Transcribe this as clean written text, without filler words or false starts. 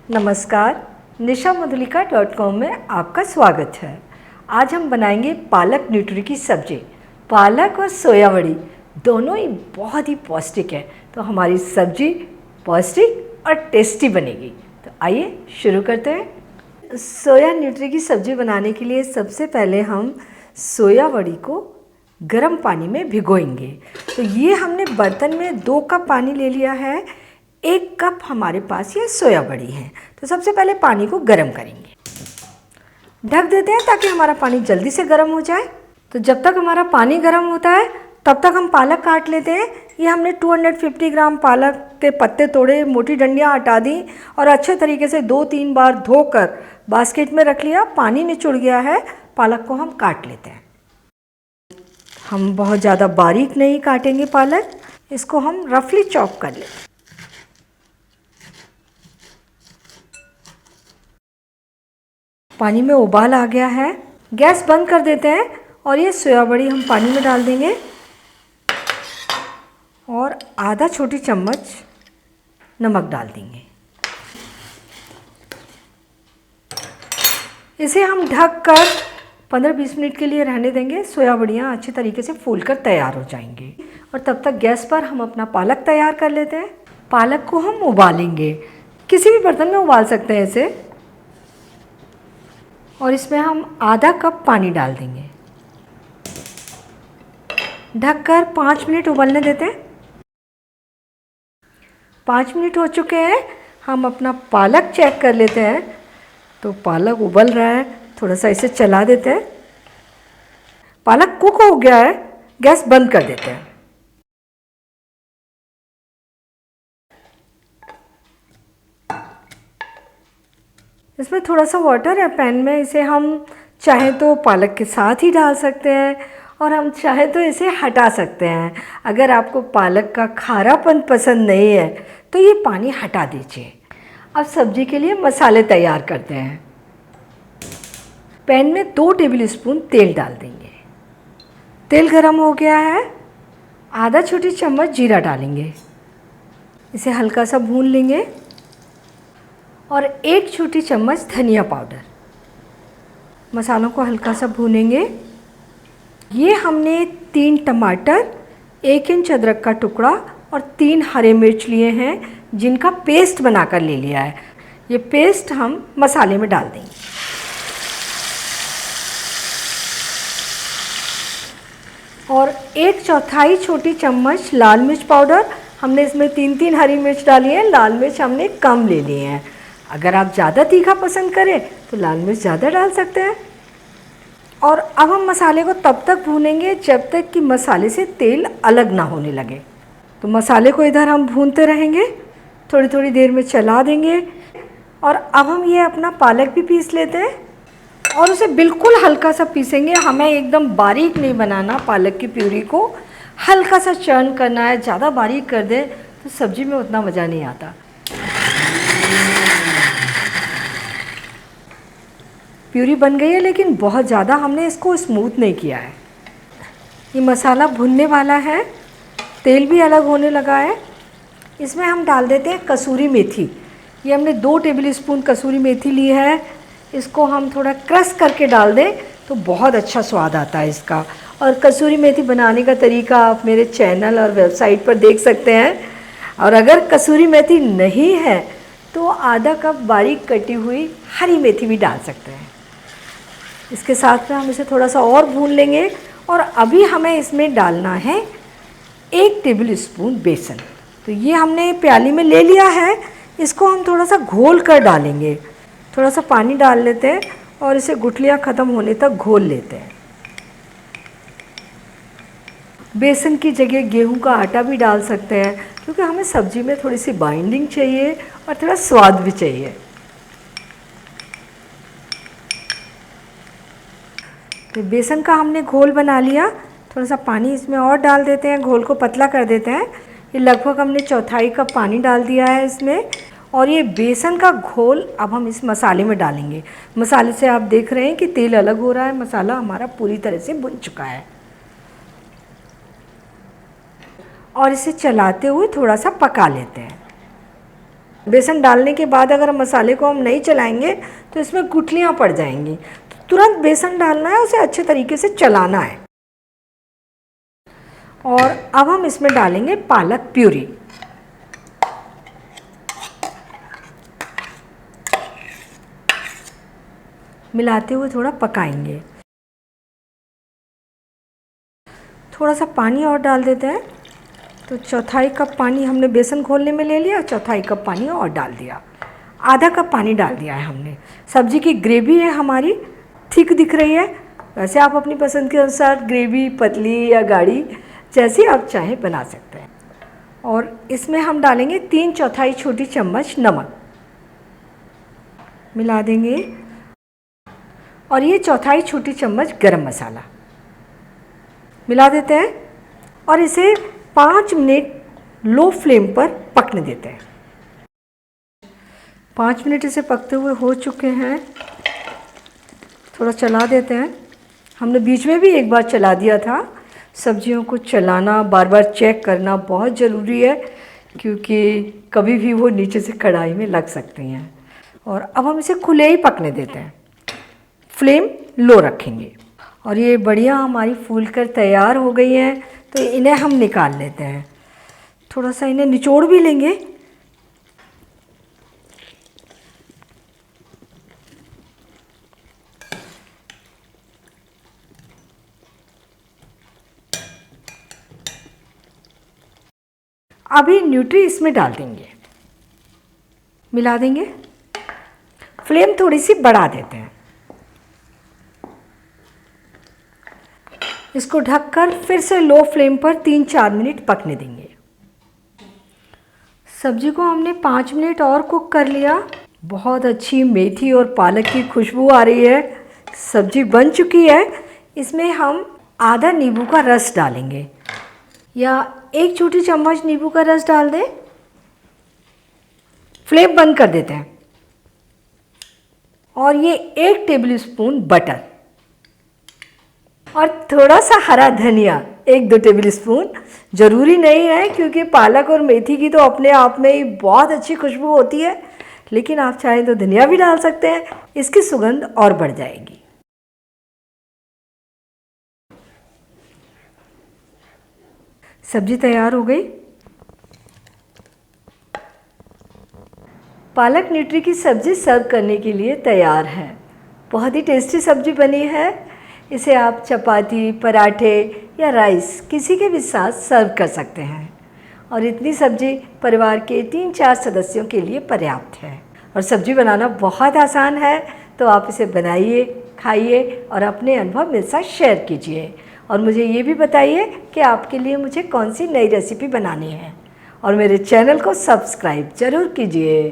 नमस्कार, nishamudulika.com में आपका स्वागत है। आज हम बनाएंगे पालक न्यूट्री की सब्जी। पालक और सोया बड़ी दोनों ही बहुत ही पौष्टिक है, तो हमारी सब्जी पौष्टिक और टेस्टी बनेगी। तो आइए शुरू करते हैं। सोया न्यूट्री की सब्जी बनाने के लिए सबसे पहले हम सोया बड़ी को गर्म पानी में भिगोएंगे। तो ये हमने बर्तन में 2 कप पानी ले लिया है। 1 कप हमारे पास ये सोया बड़ी है। तो सबसे पहले पानी को गर्म करेंगे, ढक देते हैं ताकि हमारा पानी जल्दी से गर्म हो जाए। तो जब तक हमारा पानी गर्म होता है तब तक हम पालक काट लेते हैं। ये हमने 250 ग्राम पालक के पत्ते तोड़े, मोटी डंडियाँ हटा दी और अच्छे तरीके से 2-3 बार धोकर बास्केट में रख लिया। पानी निचुड़ गया है, पालक को हम काट लेते हैं। हम बहुत ज़्यादा बारीक नहीं काटेंगे पालक, इसको हम रफली चॉप कर लेते हैं। पानी में उबाल आ गया है, गैस बंद कर देते हैं और ये सोया बड़ी हम पानी में डाल देंगे और आधा छोटी चम्मच नमक डाल देंगे। इसे हम ढक कर 15-20 मिनट के लिए रहने देंगे। सोया बड़ियाँ अच्छी तरीके से फूलकर तैयार हो जाएंगी और तब तक गैस पर हम अपना पालक तैयार कर लेते हैं। पालक को हम उबालेंगे, किसी भी बर्तन में उबाल सकते हैं इसे। और इसमें हम आधा कप पानी डाल देंगे, ढककर 5 मिनट उबलने देते हैं। 5 मिनट हो चुके हैं, हम अपना पालक चेक कर लेते हैं। तो पालक उबल रहा है, थोड़ा सा इसे चला देते हैं। पालक कुक हो गया है, गैस बंद कर देते हैं। इसमें थोड़ा सा वाटर है पैन में, इसे हम चाहे तो पालक के साथ ही डाल सकते हैं और हम चाहे तो इसे हटा सकते हैं। अगर आपको पालक का खारापन पसंद नहीं है तो ये पानी हटा दीजिए। अब सब्जी के लिए मसाले तैयार करते हैं। पैन में 2 टेबल स्पून तेल डाल देंगे। तेल गरम हो गया है, आधा छोटी चम्मच जीरा डालेंगे, इसे हल्का सा भून लेंगे और 1 छोटी चम्मच धनिया पाउडर। मसालों को हल्का सा भूनेंगे। ये हमने 3 टमाटर, 1 इंच अदरक का टुकड़ा और 3 हरे मिर्च लिए हैं, जिनका पेस्ट बनाकर ले लिया है। ये पेस्ट हम मसाले में डाल देंगे और 1/4 छोटी चम्मच लाल मिर्च पाउडर। हमने इसमें 3-3 हरी मिर्च डाली है, लाल मिर्च हमने कम ले लिए हैं। अगर आप ज़्यादा तीखा पसंद करें तो लाल मिर्च ज़्यादा डाल सकते हैं। और अब हम मसाले को तब तक भूनेंगे जब तक कि मसाले से तेल अलग ना होने लगे। तो मसाले को इधर हम भूनते रहेंगे, थोड़ी थोड़ी देर में चला देंगे। और अब हम ये अपना पालक भी पीस लेते हैं और उसे बिल्कुल हल्का सा पीसेंगे। हमें एकदम बारीक नहीं बनाना, पालक की प्यूरी को हल्का सा चर्न करना है। ज़्यादा बारीक कर दें तो सब्ज़ी में उतना मज़ा नहीं आता। प्यूरी बन गई है, लेकिन बहुत ज़्यादा हमने इसको स्मूथ नहीं किया है। ये मसाला भुनने वाला है, तेल भी अलग होने लगा है। इसमें हम डाल देते हैं कसूरी मेथी। ये हमने 2 टेबल स्पून कसूरी मेथी ली है। इसको हम थोड़ा क्रश करके डाल दें तो बहुत अच्छा स्वाद आता है इसका। और कसूरी मेथी बनाने का तरीका आप मेरे चैनल और वेबसाइट पर देख सकते हैं। और अगर कसूरी मेथी नहीं है तो आधा कप बारीक कटी हुई हरी मेथी भी डाल सकते हैं। इसके साथ में हम इसे थोड़ा सा और भून लेंगे। और अभी हमें इसमें डालना है 1 टेबल स्पून बेसन। तो ये हमने प्याली में ले लिया है, इसको हम थोड़ा सा घोल कर डालेंगे। थोड़ा सा पानी डाल लेते हैं और इसे गुठलियाँ ख़त्म होने तक घोल लेते हैं। बेसन की जगह गेहूं का आटा भी डाल सकते हैं, क्योंकि हमें सब्ज़ी में थोड़ी सी बाइंडिंग चाहिए और थोड़ा स्वाद भी चाहिए। तो बेसन का हमने घोल बना लिया। थोड़ा सा पानी इसमें और डाल देते हैं, घोल को पतला कर देते हैं। ये लगभग हमने 1/4 कप पानी डाल दिया है इसमें। और ये बेसन का घोल अब हम इस मसाले में डालेंगे। मसाले से आप देख रहे हैं कि तेल अलग हो रहा है, मसाला हमारा पूरी तरह से भुन चुका है। और इसे चलाते हुए थोड़ा सा पका लेते हैं। बेसन डालने के बाद अगर मसाले को हम नहीं चलाएंगे तो इसमें गुठलियाँ पड़ जाएंगी। तो तुरंत बेसन डालना है, उसे अच्छे तरीके से चलाना है। और अब हम इसमें डालेंगे पालक प्यूरी। मिलाते हुए थोड़ा पकाएंगे। थोड़ा सा पानी और डाल देते हैं। तो चौथाई कप पानी हमने बेसन घोलने में ले लिया, चौथाई कप पानी और डाल दिया। आधा कप पानी डाल दिया है हमने। सब्जी की ग्रेवी है हमारी, थिक दिख रही है। वैसे आप अपनी पसंद के अनुसार ग्रेवी पतली या गाढ़ी जैसी आप चाहें बना सकते हैं। और इसमें हम डालेंगे 3/4 छोटी चम्मच नमक, मिला देंगे। और ये 1/4 छोटी चम्मच गरम मसाला मिला देते हैं और इसे 5 मिनट लो फ्लेम पर पकने देते हैं। 5 मिनट इसे पकते हुए हो चुके हैं। थोड़ा चला देते हैं। हमने बीच में भी एक बार चला दिया था। सब्जियों को चलाना, बार बार चेक करना बहुत ज़रूरी है, क्योंकि कभी भी वो नीचे से कढ़ाई में लग सकती हैं। और अब हम इसे खुले ही पकने देते हैं, फ्लेम लो रखेंगे। और ये बढ़िया हमारी फूलकर तैयार हो गई हैं। तो इन्हें हम निकाल लेते हैं। थोड़ा सा इन्हें निचोड़ भी लेंगे। अभी न्यूट्री इसमें डाल देंगे, मिला देंगे। फ्लेम थोड़ी सी बढ़ा देते हैं। इसको ढककर फिर से लो फ्लेम पर 3-4 मिनट पकने देंगे। सब्जी को हमने 5 मिनट और कुक कर लिया। बहुत अच्छी मेथी और पालक की खुशबू आ रही है। सब्जी बन चुकी है। इसमें हम आधा नींबू का रस डालेंगे, या 1 छोटी चम्मच नींबू का रस डाल दें। फ्लेम बंद कर देते हैं। और ये 1 टेबल स्पून बटर और थोड़ा सा हरा धनिया, 1-2 टेबल स्पून। ज़रूरी नहीं है, क्योंकि पालक और मेथी की तो अपने आप में ही बहुत अच्छी खुशबू होती है, लेकिन आप चाहें तो धनिया भी डाल सकते हैं, इसकी सुगंध और बढ़ जाएगी। सब्जी तैयार हो गई। पालक न्यूट्री की सब्ज़ी सर्व करने के लिए तैयार है। बहुत ही टेस्टी सब्ज़ी बनी है। इसे आप चपाती, पराठे या राइस किसी के भी साथ सर्व कर सकते हैं। और इतनी सब्ज़ी परिवार के 3-4 सदस्यों के लिए पर्याप्त है। और सब्ज़ी बनाना बहुत आसान है, तो आप इसे बनाइए, खाइए और अपने अनुभव मेरे साथ शेयर कीजिए। और मुझे ये भी बताइए कि आपके लिए मुझे कौन सी नई रेसिपी बनानी है। और मेरे चैनल को सब्सक्राइब ज़रूर कीजिए।